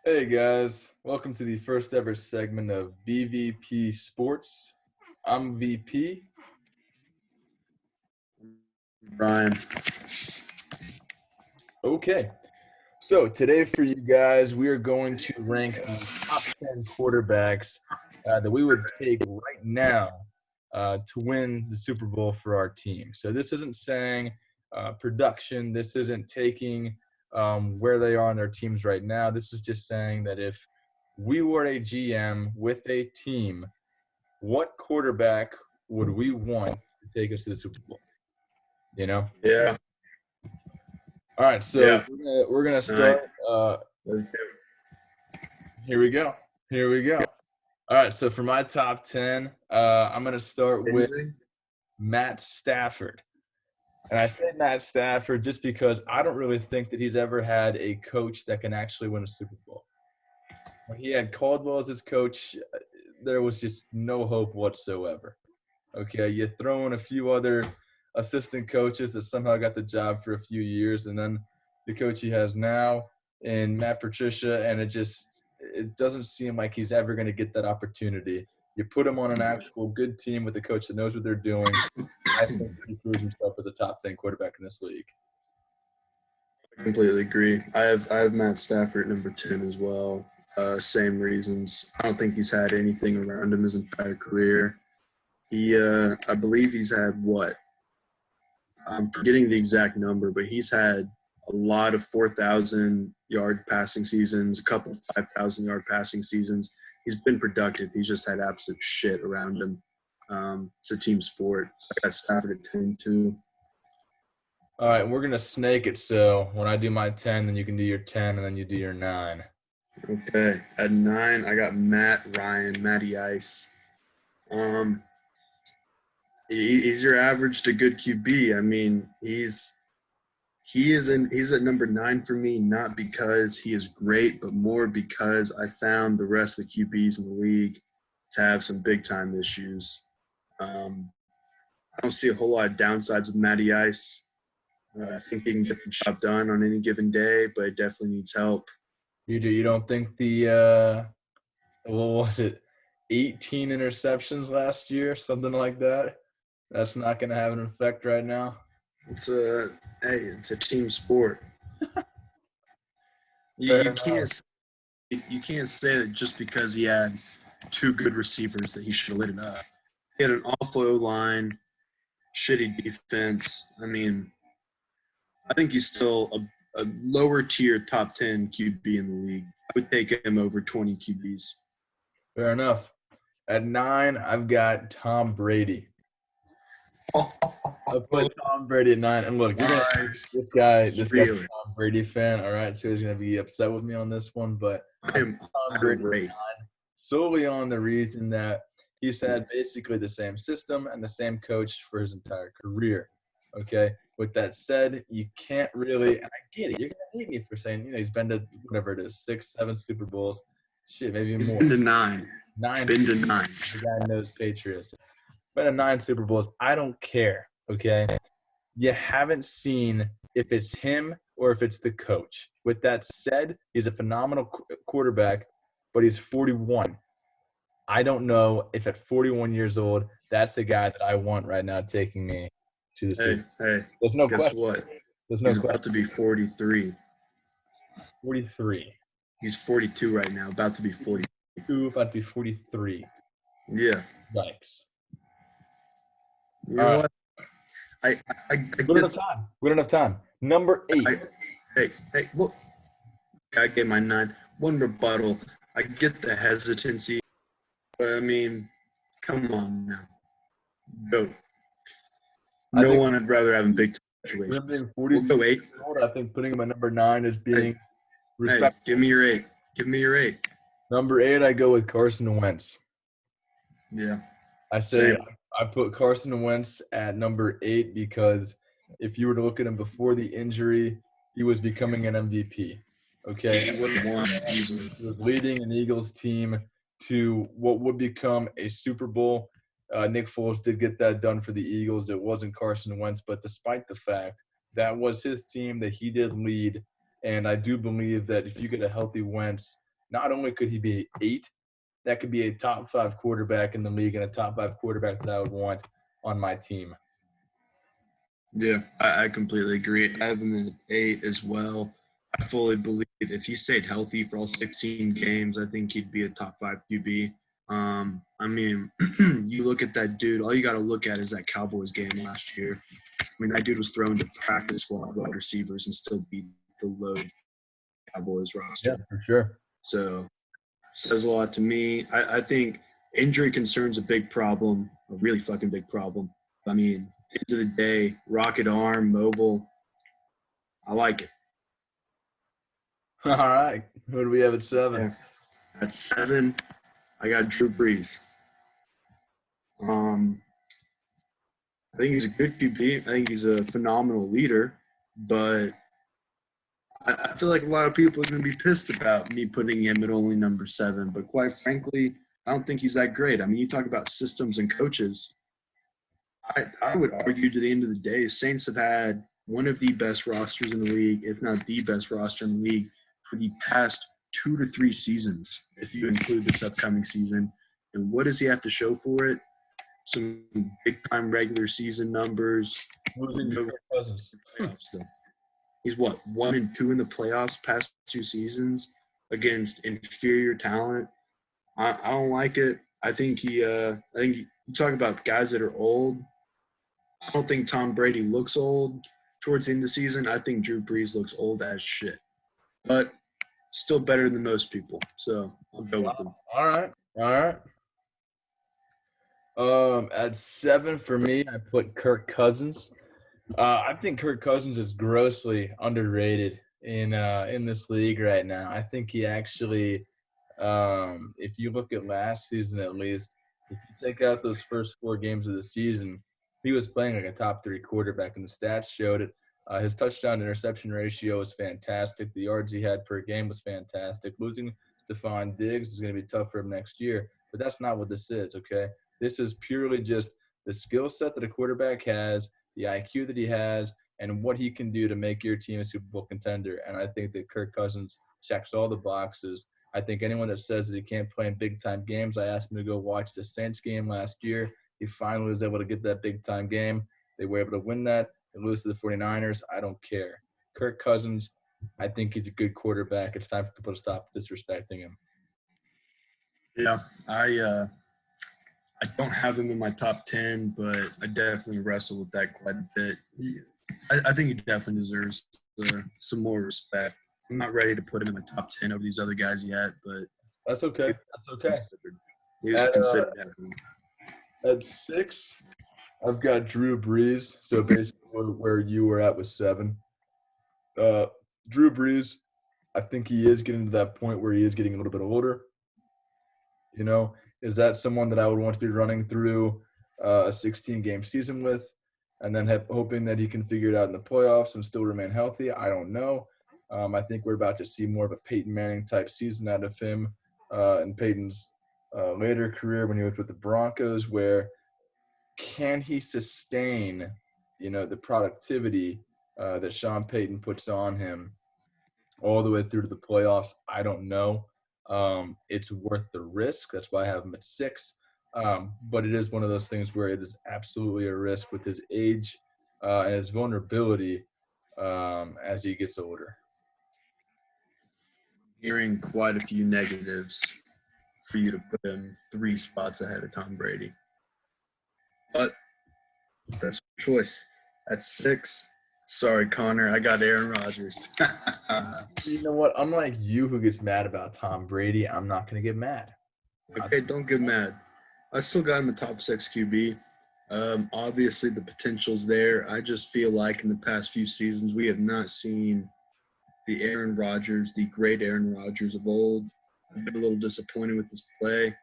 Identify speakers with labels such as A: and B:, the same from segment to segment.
A: Hey guys, welcome to the first ever segment of BVP Sports. I'm VP.
B: Brian.
A: Okay, so today for you guys, we are going to rank the top 10 quarterbacks that we would take right now to win the Super Bowl for our team. So this isn't saying production, this isn't taking where they are on their teams right now. This is just saying that if we were a GM with a team, what quarterback would we want to take us to the Super Bowl? You know?
B: Yeah.
A: All right, so
B: Yeah.
A: we're gonna
B: All right.
A: start. Here we go. Here we go. All right, so for my top 10, I'm gonna start with Matt Stafford. And I say Matt Stafford just because I don't really think that he's ever had a coach that can actually win a Super Bowl. When he had Caldwell as his coach, there was just no hope whatsoever. Okay, you throw in a few other assistant coaches that somehow got the job for a few years, and then the coach he has now and Matt Patricia, and it doesn't seem like he's ever going to get that opportunity. You put him on an actual good team with a coach that knows what they're doing. I think he proves himself as a top 10 quarterback in this league.
B: I completely agree. I have Matt Stafford number 10 as well. Same reasons. I don't think he's had anything around him his entire career. I believe he's had what? I'm forgetting the exact number, but he's had a lot of 4,000 yard passing seasons, a couple 5,000 yard passing seasons. He's been productive. He's just had absolute shit around him. It's a team sport. So I got Stafford at 10 too.
A: All right, we're going to snake it. So when I do my 10, then you can do your 10, and then you do your 9.
B: Okay. At 9, I got Matty Ice. He's your average to good QB. I mean, he's at number 9 for me, not because he is great, but more because I found the rest of the QBs in the league to have some big time issues. I don't see a whole lot of downsides with Matty Ice. I think he can get the job done on any given day, but it definitely needs help.
A: You don't think what was it, 18 interceptions last year, something like that? That's not going to have an effect right now.
B: It's a team sport. You,
A: Fair
B: you
A: enough.
B: can't you can't say that just because he had two good receivers that he should have lit it up. He had an awful O line, shitty defense. I mean, I think he's still a lower tier top 10 QB in the league. I would take him over 20 QBs.
A: Fair enough. At 9, I've got Tom Brady. I put Tom Brady at 9. And look, this guy's a
B: Really?
A: Tom Brady fan, all right? So he's going to be upset with me on this one. But
B: I am
A: Tom Brady
B: irate.
A: solely on the reason that he's had basically the same system and the same coach for his entire career. Okay. With that said, you can't really, and I get it. You're gonna hate me for saying, he's been to whatever it is, 6, 7 Super Bowls, shit, maybe
B: He's
A: more.
B: been to 9.
A: 9.
B: Been to 9.
A: The guy knows Patriots. Been to 9 Super Bowls. I don't care. Okay. You haven't seen if it's him or if it's the coach. With that said, he's a phenomenal quarterback, but he's 41. I don't know if at 41 years old, that's the guy that I want right now taking me to the Super Bowl.
B: Hey,
A: There's no
B: guess
A: question.
B: what?
A: There's no
B: He's
A: question.
B: about to be 43.
A: 43.
B: He's 42 right now, about to be 40.
A: About to be 43.
B: Yeah.
A: Yikes.
B: You know what? I
A: We don't have time. We don't have time. Number 8.
B: Well, I gave my 9. One rebuttal. I get the hesitancy, but I mean, come on now. Go. No one I'd rather have in big situations.
A: Being 42
B: We'll go 8.
A: I think putting him at number 9 is being respectful.
B: Hey, give me your 8. Give me your 8.
A: Number 8, I go with Carson Wentz.
B: Yeah.
A: I say
B: Same.
A: I put Carson Wentz at number 8 because if you were to look at him before the injury, he was becoming an MVP. Okay,
B: He would have won easily.
A: He was leading an Eagles team to what would become a Super Bowl. Nick Foles did get that done for the Eagles. It wasn't Carson Wentz, but despite the fact that was his team that he did lead, and I do believe that if you get a healthy Wentz, not only could he be 8, that could be a top 5 quarterback in the league and a top 5 quarterback that I would want on my team.
B: Yeah, I completely agree. I have him at 8 as well. I fully believe if he stayed healthy for all 16 games, I think he'd be a top 5 QB. I mean, you look at that dude, all you got to look at is that Cowboys game last year. I mean, that dude was thrown to practice squad wide receivers and still beat the load Cowboys roster.
A: Yeah, for sure.
B: So, says a lot to me. I think injury concern's a big problem, a really fucking big problem. I mean, end of the day, rocket arm, mobile, I like it.
A: All right. Who do we have at 7?
B: Yeah. At 7, I got Drew Brees. I think he's a good QB. I think he's a phenomenal leader, but I feel like a lot of people are going to be pissed about me putting him at only number 7. But quite frankly, I don't think he's that great. I mean, you talk about systems and coaches. I would argue to the end of the day, Saints have had one of the best rosters in the league, if not the best roster in the league, for the past 2 to 3 seasons, if you include this upcoming season. And what does he have to show for it? Some big-time regular season numbers.
A: Losing to Kirk Cousins.
B: He's what, 1-2 in the playoffs past 2 seasons against inferior talent. I don't like it. I think you talk about guys that are old. I don't think Tom Brady looks old towards the end of the season. I think Drew Brees looks old as shit, but still better than most people. So I'll go with him.
A: All right. At 7 for me, I put Kirk Cousins. I think Kirk Cousins is grossly underrated in this league right now. I think he actually, if you look at last season at least, if you take out those first 4 games of the season, he was playing like a top 3 quarterback, and the stats showed it. His touchdown interception ratio was fantastic. The yards he had per game was fantastic. Losing Stephon Diggs is going to be tough for him next year, but that's not what this is, okay? This is purely just the skill set that a quarterback has, the IQ that he has, and what he can do to make your team a Super Bowl contender. And I think that Kirk Cousins checks all the boxes. I think anyone that says that he can't play in big-time games, I asked him to go watch the Saints game last year. He finally was able to get that big-time game. They were able to win that. They lose to the 49ers. I don't care. Kirk Cousins, I think he's a good quarterback. It's time for people to stop disrespecting him.
B: Yeah, I don't have him in my top 10, but I definitely wrestle with that quite a bit. I think he definitely deserves some more respect. I'm not ready to put him in my top 10 over these other guys yet, but
A: that's okay.
B: He was considered.
A: At 6, I've got Drew Brees. So basically where you were at was 7. Drew Brees, I think he is getting to that point where he is getting a little bit older. You know, is that someone that I would want to be running through a 16-game season with and then hoping that he can figure it out in the playoffs and still remain healthy? I don't know. I think we're about to see more of a Peyton Manning type season out of him in Peyton's later career when he was with the Broncos, where can he sustain, the productivity that Sean Payton puts on him all the way through to the playoffs? I don't know. It's worth the risk. That's why I have him at 6. But it is one of those things where it is absolutely a risk with his age and his vulnerability as he gets older.
B: Hearing quite a few negatives for you to put him 3 spots ahead of Tom Brady. But that's your choice. At 6, sorry, Connor, I got Aaron Rodgers.
A: You know what? Unlike you who gets mad about Tom Brady, I'm not going to get mad.
B: Okay, don't get mad. I still got him a top 6 QB. Obviously, the potential's there. I just feel like in the past few seasons, we have not seen the Aaron Rodgers, the great Aaron Rodgers of old. I've been a little disappointed with his play.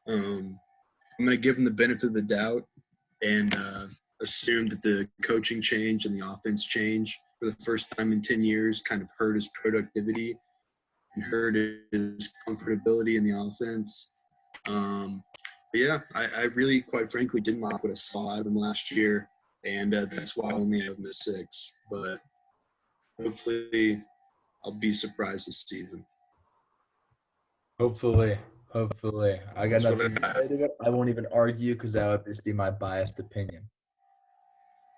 B: I'm going to give him the benefit of the doubt and assume that the coaching change and the offense change for the first time in 10 years kind of hurt his productivity and hurt his comfortability in the offense. But yeah, I really, quite frankly, didn't like what I saw out of him last year, and that's why I only have him at 6. But hopefully I'll be surprised this season.
A: Hopefully. Hopefully. I got
B: That's what
A: nothing
B: I
A: to
B: got.
A: say to it. I won't even argue because that would just be my biased opinion.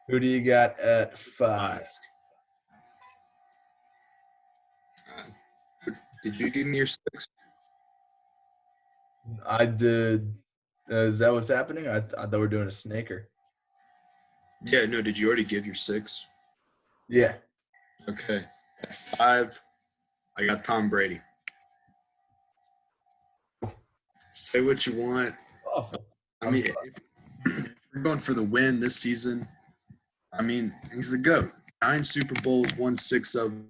A: Who do you got at 5?
B: Biased. Did you give me your six?
A: I did. Is that what's happening? I thought we were doing a snaker.
B: Yeah, no, did you already give your six?
A: Yeah.
B: Okay. At 5, I got Tom Brady. Say what you want.
A: Awful.
B: I mean, if we're going for the win this season, I mean, he's the GOAT. 9 Super Bowls, won 6 of them.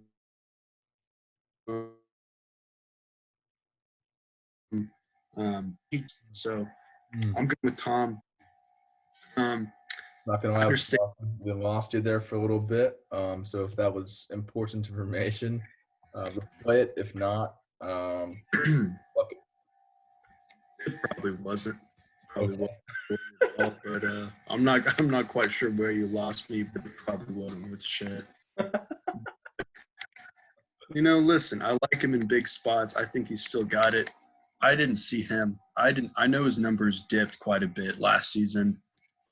B: So I'm good with Tom.
A: Not gonna
B: I
A: lie,
B: understand.
A: we lost you there for a little bit. So if that was important information, replay it. If not, fuck it.
B: It probably wasn't. Probably
A: Okay.
B: wasn't. But I'm not quite sure where you lost me, but it probably wasn't with shit. Listen, I like him in big spots. I think he's still got it. I didn't see him. I know his numbers dipped quite a bit last season.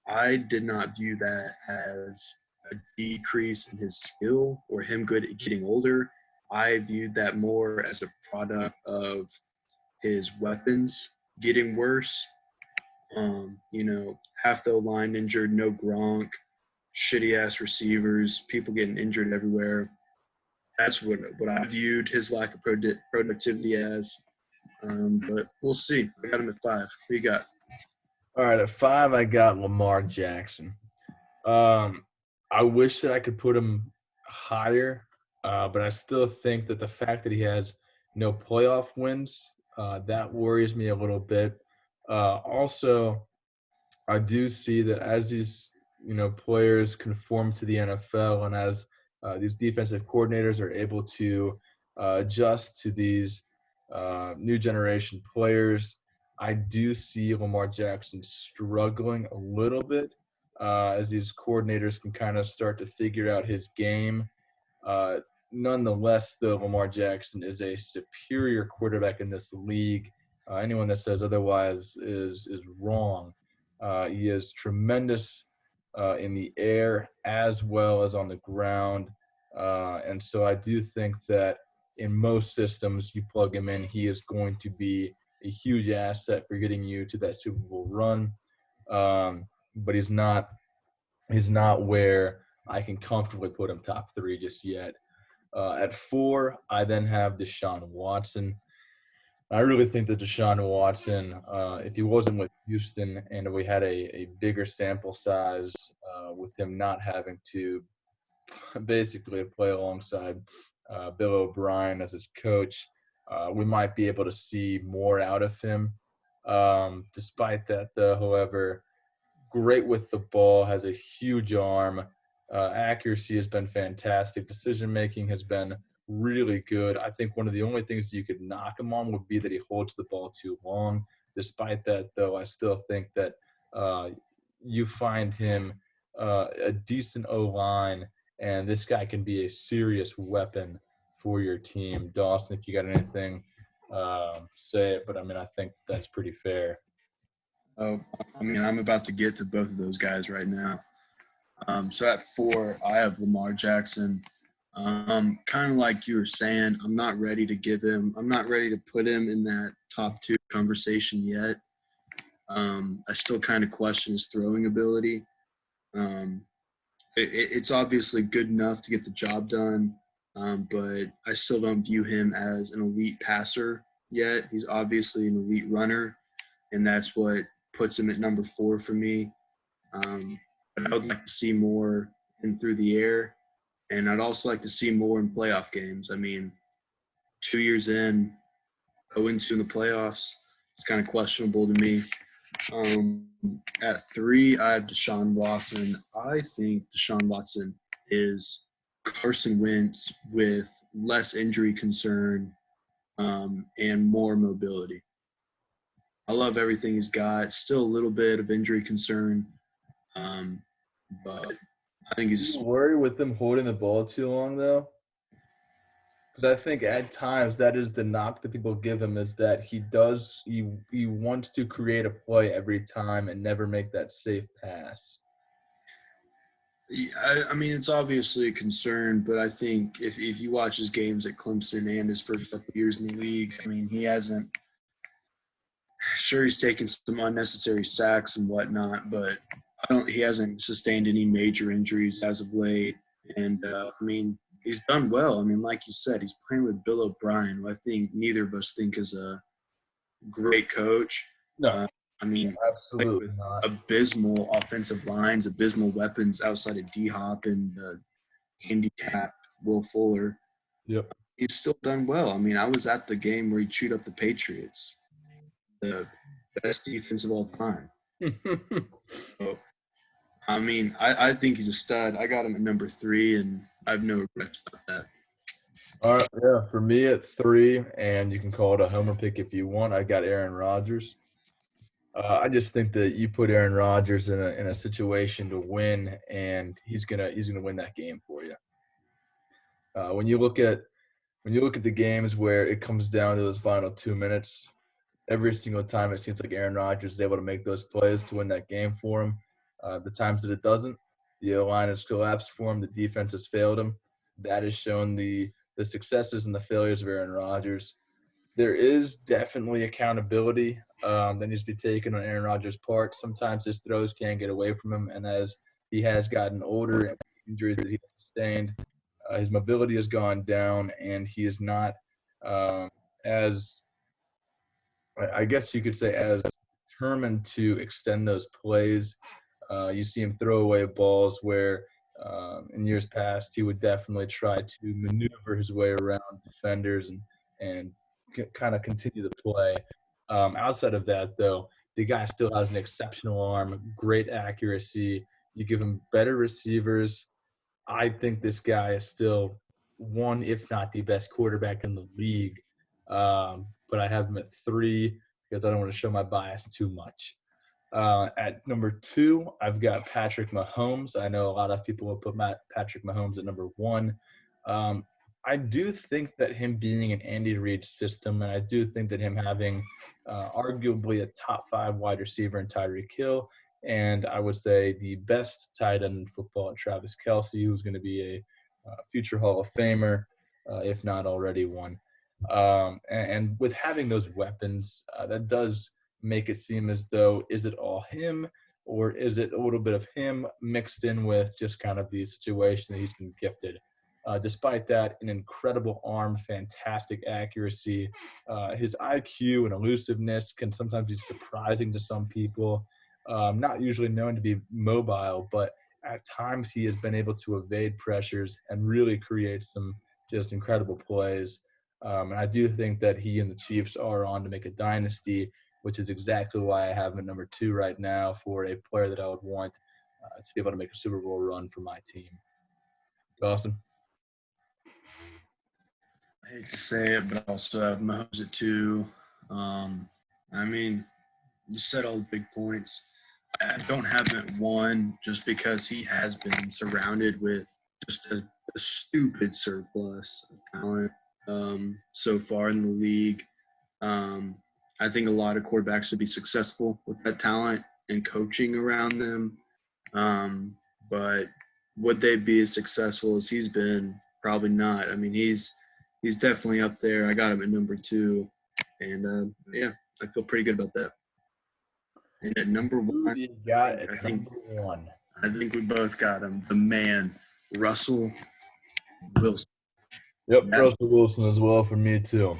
B: I did not view that as a decrease in his skill or him good at getting older. I viewed that more as a product of his weapons getting worse. Half the line injured, no Gronk, shitty ass receivers, people getting injured everywhere. That's what I viewed his lack of productivity as. But we'll see. I got him at 5. Who you got?
A: All right, at 5, I got Lamar Jackson. I wish that I could put him higher, but I still think that the fact that he has no playoff wins, that worries me a little bit. Also, I do see that as these players conform to the NFL and as these defensive coordinators are able to adjust to these new generation players, I do see Lamar Jackson struggling a little bit as these coordinators can kind of start to figure out his game. Uh, Nonetheless, though, Lamar Jackson is a superior quarterback in this league. Anyone that says otherwise is wrong. He is tremendous in the air as well as on the ground. And so I do think that in most systems, you plug him in, he is going to be a huge asset for getting you to that Super Bowl run. But he's not where I can comfortably put him top 3 just yet. At 4, I then have Deshaun Watson. I really think that Deshaun Watson, if he wasn't with Houston and we had a bigger sample size with him not having to basically play alongside Bill O'Brien as his coach, we might be able to see more out of him. Despite that, though, however, great with the ball, has a huge arm. Accuracy has been fantastic. Decision making has been really good. I think one of the only things you could knock him on would be that he holds the ball too long. Despite that, though, I still think that uh, you find him a decent O line, and this guy can be a serious weapon for your team. Dawson, if you got anything, say it. But I mean, I think that's pretty fair.
B: Oh, I mean, I'm about to get to both of those guys right now. So at 4, I have Lamar Jackson. Kind of like you were saying, I'm not ready to put him in that top 2 conversation yet. I still kind of question his throwing ability. Um, it's obviously good enough to get the job done, but I still don't view him as an elite passer yet. He's obviously an elite runner, and that's what puts him at number 4 for me. But I would like to see more in through the air, and I'd also like to see more in playoff games. I mean, 2 years in, 0-2 in the playoffs, it's kind of questionable to me. At 3, I have Deshaun Watson. I think Deshaun Watson is Carson Wentz with less injury concern and more mobility. I love everything he's got. Still a little bit of injury concern, um, but I think
A: Do you
B: he's
A: worry with them holding the ball too long, though? Because I think at times that is the knock that people give him is that he wants to create a play every time and never make that safe pass.
B: Yeah, I mean, it's obviously a concern, but I think if you watch his games at Clemson and his first couple years in the league, I mean, he hasn't. Sure, he's taken some unnecessary sacks and whatnot, but he hasn't sustained any major injuries as of late. And I mean, he's done well. I mean, like you said, he's playing with Bill O'Brien, who I think neither of us think is a great coach.
A: No,
B: Uh, I mean, played
A: absolutely
B: with
A: not.
B: abysmal offensive lines, abysmal weapons outside of D Hop and handicapped Will Fuller.
A: Yep.
B: He's still done well. I mean, I was at the game where he chewed up the Patriots, the best defense of all time. So, I mean, I think he's a stud. I got him at number 3, and I have no regrets about that.
A: All right, yeah. For me at 3, and you can call it a homer pick if you want. I got Aaron Rodgers. I just think that you put Aaron Rodgers in a situation to win, and he's gonna win that game for you. When you look at the games where it comes down to those final 2 minutes, every single time it seems like Aaron Rodgers is able to make those plays to win that game for him. The times that it doesn't, the line has collapsed for him. The defense has failed him. That has shown the successes and the failures of Aaron Rodgers. There is definitely accountability that needs to be taken on Aaron Rodgers' part. Sometimes his throws can get away from him, and as he has gotten older and injuries that he has sustained, his mobility has gone down, and he is not as I guess you could say as determined to extend those plays. You see him throw away balls where in years past he would definitely try to maneuver his way around defenders and kind of continue the play. Outside of that, though, the guy still has an exceptional arm, great accuracy. You give him better receivers. I think this guy is still one, if not the best quarterback in the league. But I have him at 3 because I don't want to show my bias too much. At number 2, I've got Patrick Mahomes. I know a lot of people will put Patrick Mahomes at number 1. Um, I do think that him being an Andy Reid system, and I do think that him having arguably a top 5 wide receiver in Tyreek Hill, and I would say the best tight end in football, Travis Kelce, who's going to be a future Hall of Famer, if not already one. And with having those weapons, that does make it seem as though, is it all him, or is it a little bit of him mixed in with just kind of the situation that he's been gifted? Despite that, an incredible arm, fantastic accuracy. His IQ and elusiveness can sometimes be surprising to some people. Not usually known to be mobile, but at times he has been able to evade pressures and really create some just incredible plays. And I do think that he and the Chiefs are on to make a dynasty, which is exactly why I have him at number 2 right now for a player that I would want to be able to make a Super Bowl run for my team. Awesome.
B: I hate to say it, but I also have Mahomes at 2. I mean, you said all the big points. I don't have him at 1 just because he has been surrounded with just a stupid surplus of talent so far in the league. I think a lot of quarterbacks would be successful with that talent and coaching around them. But would they be as successful as he's been? Probably not. I mean, he's definitely up there. I got him at number 2, and yeah, I feel pretty good about that. And at number 1,
A: You got it. Number 1.
B: I think we both got him. The man, Russell Wilson.
A: Yep, Russell Wilson as well for me too.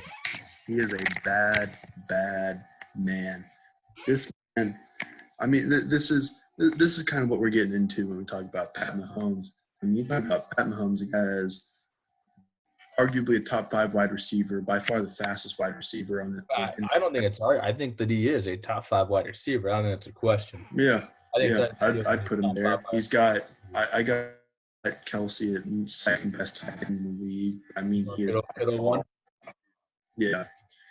B: He is a bad, bad man. This man, I mean, this is kind of what we're getting into when we talk about Pat Mahomes. When you talk about Pat Mahomes, the guy is arguably a top 5 wide receiver, by far the fastest wide receiver on
A: I don't think it's hard. I think that he is a top 5 wide receiver. I don't think that's a question.
B: Yeah,
A: I think
B: I'd put him there. He's got I got Kelce at second best tight end in the league. I mean, he is
A: middle one.
B: Yeah.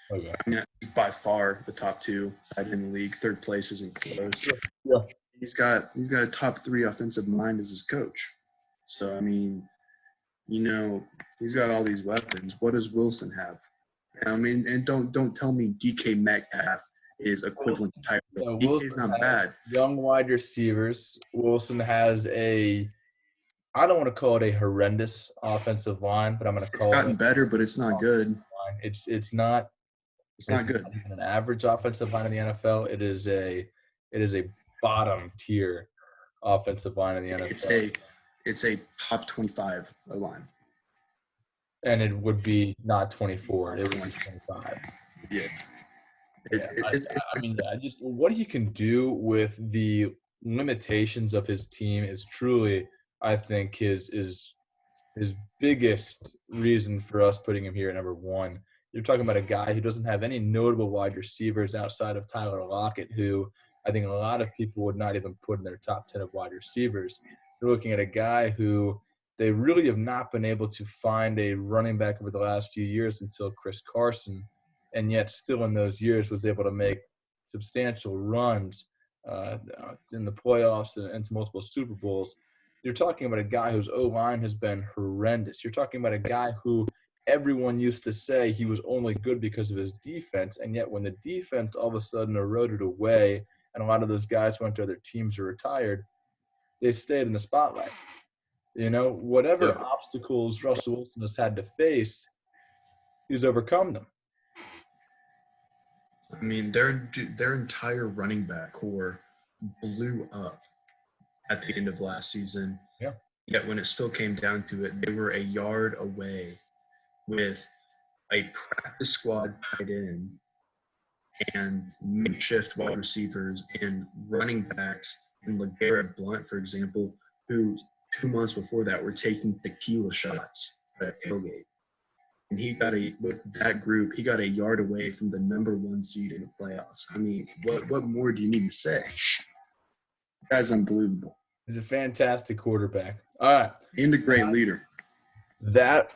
A: Okay.
B: I mean, he's by far the top 2 tight end in the league. Third place isn't close.
A: Yeah.
B: He's got a top 3 offensive mind as his coach. So I mean, You know, he's got all these weapons. What does Wilson have? I mean, and don't tell me DK Metcalf is equivalent to Tyreek.
A: Wilson,
B: DK's not bad.
A: young wide receivers. Wilson has I don't want to call it a horrendous offensive line, but I'm going to
B: It's
A: call
B: gotten
A: it
B: better, but it's not good.
A: line. It's not
B: Good.
A: not even an average offensive line in the NFL. It is a bottom tier offensive line in the NFL.
B: It's a top 25 line.
A: And it would be not 24. It would be 25.
B: Yeah.
A: I mean, just what he can do with the limitations of his team is truly, I think, his biggest reason for us putting him here at number one. You're talking about a guy who doesn't have any notable wide receivers outside of Tyler Lockett, who I think a lot of people would not even put in their top 10 of wide receivers. You're looking at a guy who they really have not been able to find a running back over the last few years until Chris Carson, and yet still in those years was able to make substantial runs in the playoffs and to multiple Super Bowls. You're talking about a guy whose O-line has been horrendous. You're talking about a guy who everyone used to say he was only good because of his defense, and yet when the defense all of a sudden eroded away and a lot of those guys went to other teams or retired, they stayed in the spotlight. You know, whatever obstacles Russell Wilson has had to face, he's overcome them.
B: I mean, their entire running back core blew up at the end of last season.
A: Yeah.
B: Yet when it still came down to it, they were a yard away with a practice squad tight end and makeshift wide receivers and running backs and LeGarrette Blount, for example, who 2 months before that were taking tequila shots at tailgate. And with that group, he got a yard away from the number one seed in the playoffs. I mean, what more do you need to say? That guy's unbelievable.
A: He's a fantastic quarterback. All right.
B: And a great leader.
A: That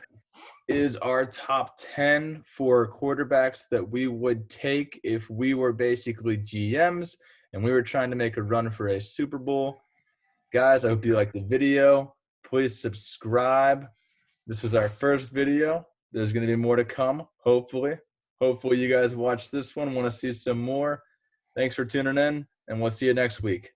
A: is our top 10 for quarterbacks that we would take if we were basically GMs and we were trying to make a run for a Super Bowl. Guys, I hope you liked the video. Please subscribe. This was our first video. There's going to be more to come, hopefully. Hopefully you guys watch this one, want to see some more. Thanks for tuning in, and we'll see you next week.